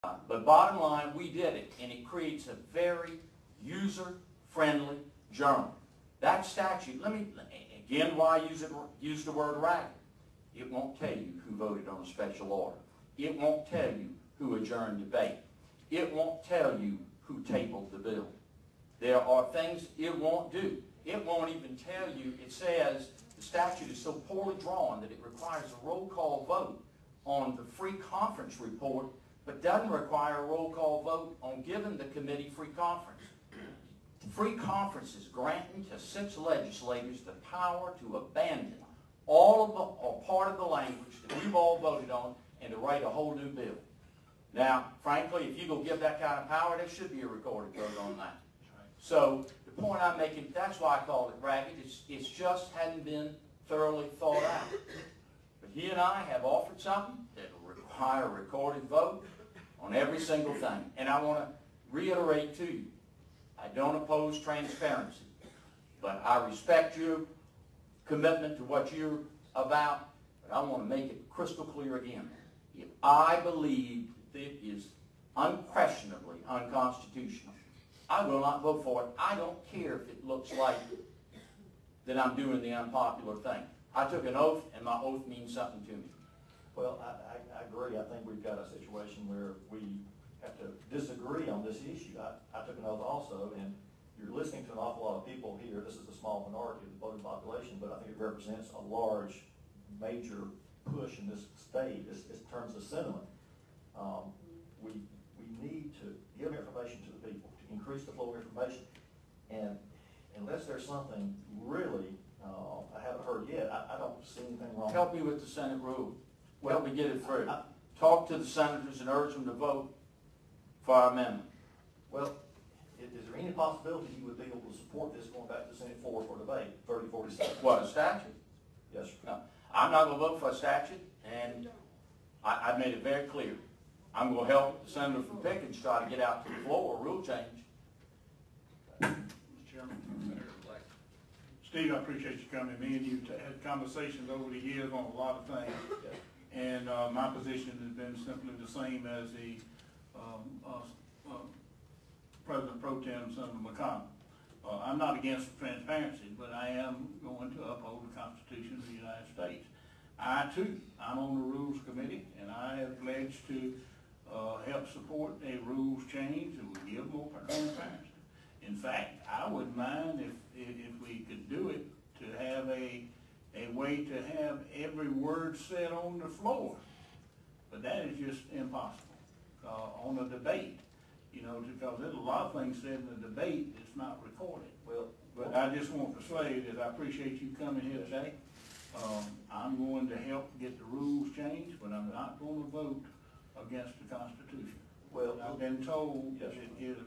But bottom line, we did it, and it creates a very user-friendly journal. That statute, let me, again, why I use the word ragged. It won't tell you who voted on a special order. It won't tell you who adjourned debate. It won't tell you who tabled the bill. There are things it won't do. It won't even tell you, it says the statute is so poorly drawn that it requires a roll call vote on the free conference report, but doesn't require a roll call vote on giving the committee free conference. Free conference is granting to 6 legislators the power to abandon all of the, or part of the language that we've all voted on and to write a whole new bill. Now, frankly, if you go give that kind of power, there should be a recorded vote on that. So the point I'm making, that's why I call it ragged. It's just hadn't been thoroughly thought out. But he and I have offered something that will require a recorded vote on every single thing. And I want to reiterate to you, I don't oppose transparency, but I respect your commitment to what you're about, but I want to make it crystal clear again. If I believe that it is unquestionably unconstitutional, I will not vote for it. I don't care if it looks like that I'm doing the unpopular thing. I took an oath, and my oath means something to me. Well, I agree. I think we've got a situation where we have to disagree on this issue. I took an oath also, and you're listening to an awful lot of people here. This is a small minority of the voting population, but I think it represents a large, major push in this state in terms of sentiment. We need to give information to the people, to increase the flow of information, and unless there's something really I haven't heard yet, I don't see anything wrong. Help me with the Senate rule. Help me get it through. Talk to the senators and urge them to vote for our amendment. Well, is there any possibility you would be able to support this going back to the Senate floor for debate, 3047? What, a statute? Yes, sir. No, I'm not going to vote for a statute, and I've made it very clear. I'm going to help the senator from Pickens try to get out to the floor, rule change. Mr. Chairman, Steve, I appreciate you coming. Me and you had conversations over the years on a lot of things, and my position has been simply the same as the President Pro Tem, Senator McConnell. I'm not against transparency, but I am going to uphold the Constitution of the United States. I'm on the Rules Committee, and I have pledged to help support a rules change that would give more transparency. In fact, I wouldn't mind if we could do it to have a way to have every word said on the floor. But that is just impossible on a debate, you know, because there's a lot of things said in the debate that's not recorded. But I just want to say that I appreciate you coming here today. I'm going to help get the rules changed, but I'm not going to vote against the Constitution. Well, I've been told that it is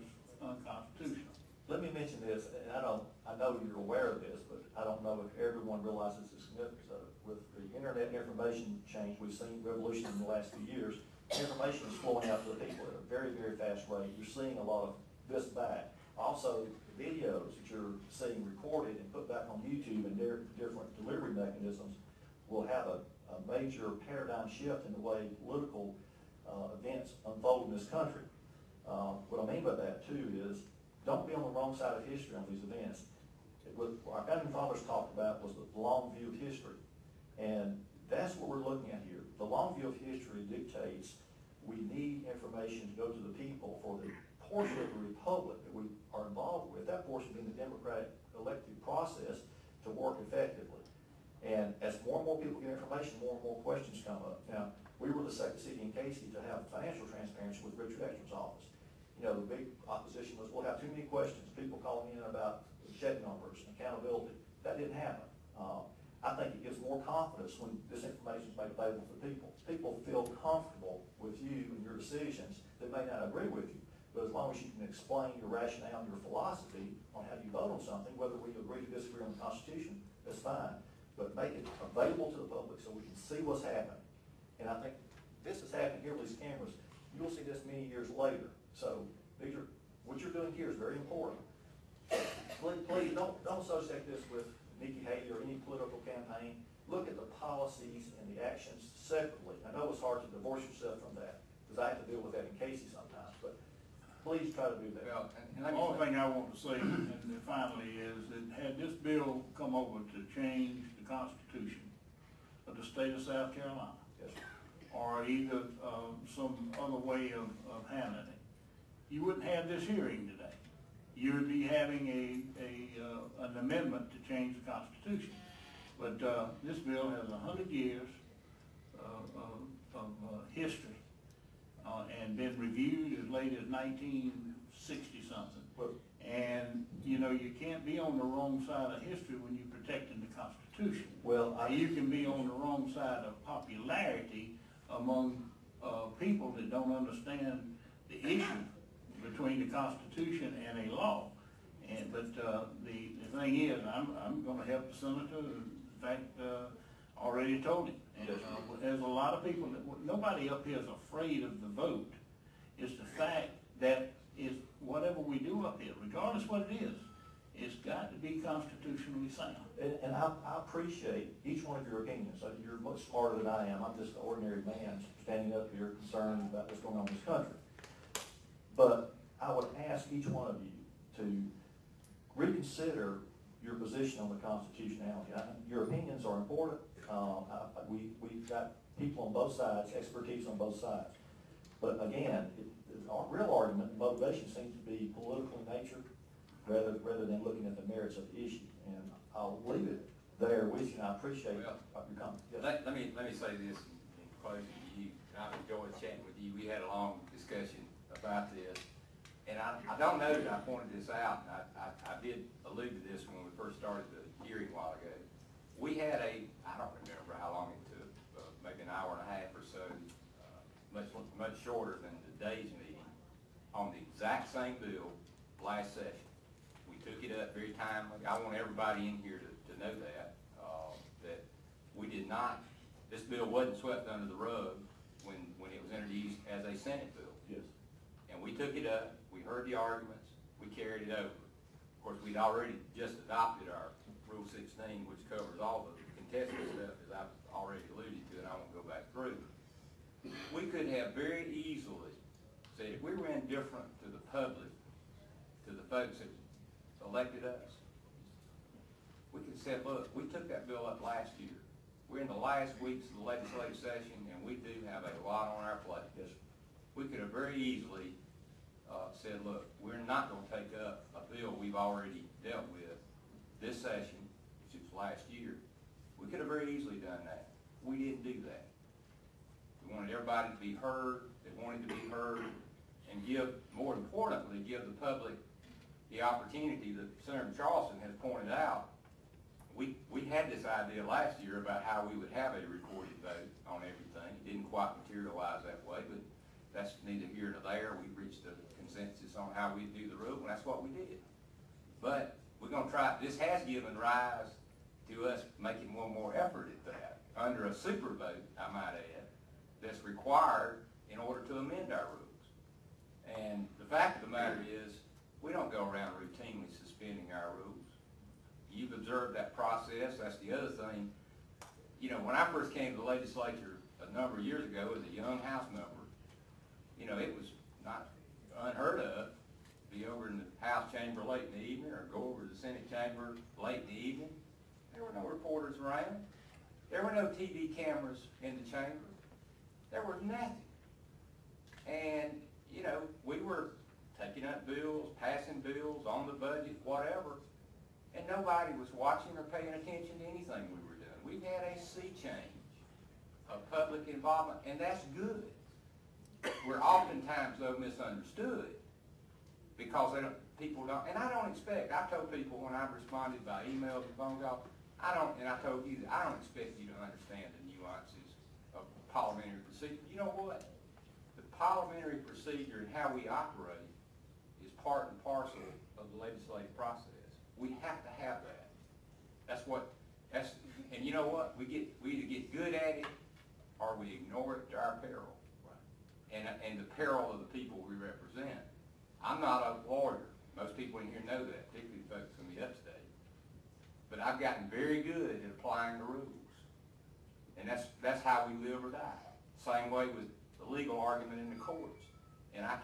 unconstitutional. Let me mention this, and I know you're aware of this, but I don't know if everyone realizes the significance of it. With the internet information change, we've seen revolution in the last few years. Information is flowing out to the people at a very, very fast rate. You're seeing a lot of this back. Also, the videos that you're seeing recorded and put back on YouTube and their different delivery mechanisms will have a major paradigm shift in the way political events unfold in this country. What I mean by that, too, is don't be on the wrong side of history on these events. What our founding fathers talked about was the long view of history. And that's what we're looking at here. The long view of history dictates we need information to go to the people for the portion of the republic that we are involved with, that portion being the democratic elected process, to work effectively. And as more and more people get information, more and more questions come up. Now, we were the second city in Casey to have financial transparency with Richard Extrem's office. You know, the big opposition was, we'll have too many questions, people calling in about check numbers, accountability. That didn't happen. I think it gives more confidence when this information is made available to people. People feel comfortable with you and your decisions. They may not agree with you, but as long as you can explain your rationale and your philosophy on how you vote on something, whether we agree to disagree on the Constitution, that's fine. But make it available to the public so we can see what's happening. And I think this is happening here with these cameras. You'll see this many years later. So what you're doing here is very important. Please don't associate this with Nikki Haley or any political campaign. Look at the policies and the actions separately. I know it's hard to divorce yourself from that. because I have to deal with that in Casey sometimes, but please try to do that. Well, and The only thing I want to say, and finally, is that had this bill come over to change the Constitution of the state of South Carolina, Yes, sir. or either some other way of handling it, you wouldn't have this hearing today. You would be having an amendment to change the Constitution. But this bill has 100 years of history and been reviewed as late as 1960-something. Well, And, you know, you can't be on the wrong side of history when you're protecting the Constitution. well, You can be on the wrong side of popularity among people that don't understand the issue between the Constitution and a law. But the thing is, I'm gonna help the senator, in fact, already told him. And there's a lot of people nobody up here is afraid of the vote. It's the fact that whatever we do up here, regardless what it is, it's got to be constitutionally sound. and I appreciate each one of your opinions. You're much smarter than I am. I'm just an ordinary man standing up here concerned about what's going on in this country. But I would ask each one of you to reconsider your position on the constitutionality. Your opinions are important. We've got people on both sides, expertise on both sides. But again, our real argument, motivation seems to be political in nature rather than looking at the merits of the issue. And I'll leave it there with you, and I appreciate your comment. Yes. Let me say this in closing to you, and I've enjoyed chatting with you. We had a long discussion about this. And I don't know that I pointed this out, and I did allude to this when we first started the hearing a while ago. We had I don't remember how long it took, maybe an hour and a half or so, much shorter than today's meeting, on the exact same bill last session. We took it up very timely. I want everybody in here to know that we did not, this bill wasn't swept under the rug when it was introduced as a Senate bill. Yes. And we took it up, we heard the arguments, we carried it over. Of course, we'd already just adopted our Rule 16, which covers all the contested stuff, as I've already alluded to, and I won't go back through. We could have very easily said, if we were indifferent to the public, to the folks that elected us, we could say, look, we took that bill up last year. We're in the last weeks of the legislative session, and we do have a lot on our plate. Yes. We could have very easily said, look, we're not going to take up a bill we've already dealt with this session, which was last year. We could have very easily done that. We didn't do that. We wanted everybody to be heard. They wanted to be heard, and more importantly, give the public the opportunity that Senator Charleston has pointed out. We had this idea last year about how we would have a recorded vote on everything. It didn't quite materialize that way, but that's neither here nor there. We reached a consensus on how we do the rule, and that's what we did. But we're going to try, this has given rise to us making one more effort at that, under a super vote, I might add, that's required in order to amend our rules. And the fact of the matter is, we don't go around routinely suspending our rules. You've observed that process. That's the other thing. You know, when I first came to the legislature a number of years ago as a young House member, you know, it was not unheard of to be over in the House chamber late in the evening or go over to the Senate chamber late in the evening. There were no reporters around. There were no TV cameras in the chamber. There was nothing. And, you know, we were taking up bills, passing bills on the budget, whatever, and nobody was watching or paying attention to anything we were doing. We've had a sea change of public involvement, and that's good. We're oftentimes, though, misunderstood because people don't, and I don't expect, I told people when I responded by emails and phone calls, and I told you that I don't expect you to understand the nuances of parliamentary procedure. You know what? The parliamentary procedure and how we operate is part and parcel of the legislative process. We have to have that. And you know what? We either get good at it or we ignore it to our peril. Right. And the peril of the people we represent. I'm not a lawyer. Most people in here know that, particularly folks from the upstate. But I've gotten very good at applying the rules. And that's how we live or die. Same way with the legal argument in the courts. And I